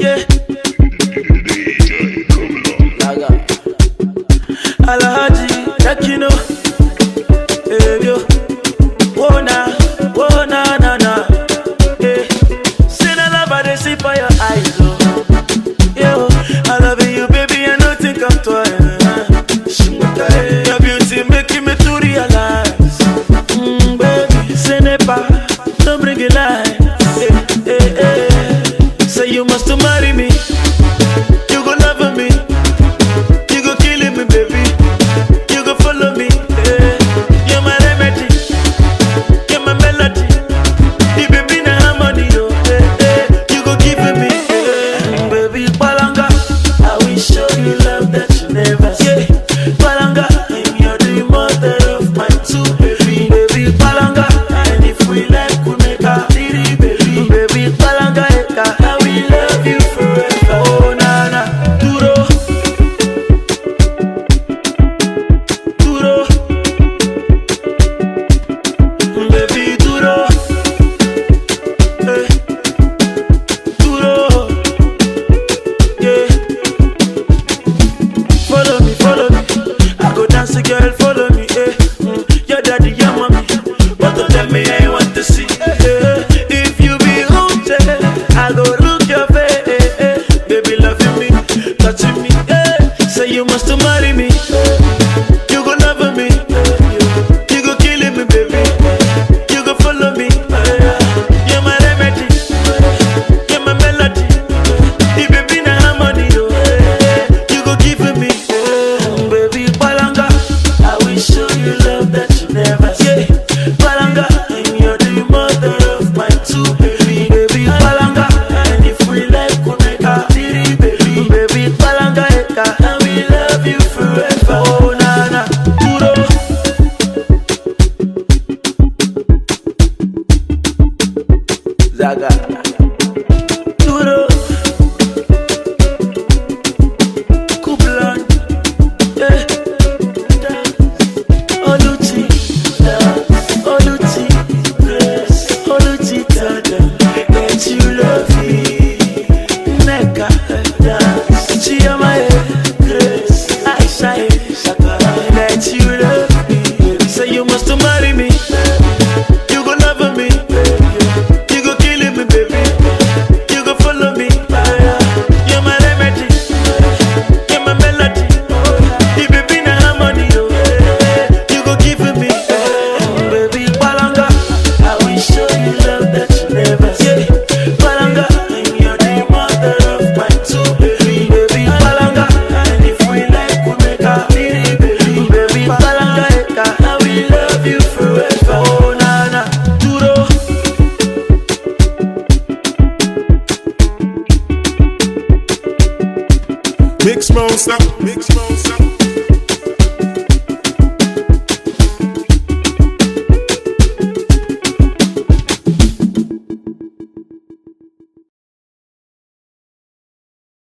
Yeah. DJ Coublon. Alhaji Tekno. Hey yo. Whoa na na. Hey. See the love I dey see for your eyes, oh. Yo, I love you, baby. I don't think I'm twice. Your beauty making me to realize, baby, say never, don't bring it life. Say you must marry me. You go love me. You go killing me, baby. You go follow me. You're my remedy. You're my melody. The baby na harmony, oh. You go give me, baby. Palanga, I will show you love that you never see. Palanga, and you're the mother of my two baby. Baby Palanga, and if we like, we make a three baby. Baby Palanga, I will love you forever. Oh na na, Duro, baby Duro, Duro, yeah. Follow me, I go dance, girl, follow me, your daddy, your mommy, but don't tell me I want to see, if you be hotel, I go look your face, baby loving me, touching me, say you must marry me, you go love me, you go killing me, baby, you go follow me, you're my remedy, you're my melody, the baby na harmony, oh, you go give me, baby Palanga, I will show you love that you never see. Palanga, and you're the mother of my two baby. Baby Palanga, and if we like, we make a three baby. Baby Palanga, I will love you forever. Oh na na, Duro, Zaga, Duro, Coublon, Oluti, Oluti, Grace, Oluti, tell them that you love me. Neka, dance, Chioma, Grace, Aisha, Shaka, that you love me. Say you must marry me. You go love me. You go killing me, baby. You go follow me. You're my remedy. You're my melody. The baby na harmony, oh. You go give me, baby Palanga. I will show you love that you never see. Palanga, and you're the mother of my two baby. Baby Palanga, and if we like, we make a three baby. Baby Palanga, I will love you forever. Oh na na, Duro, Mix monster.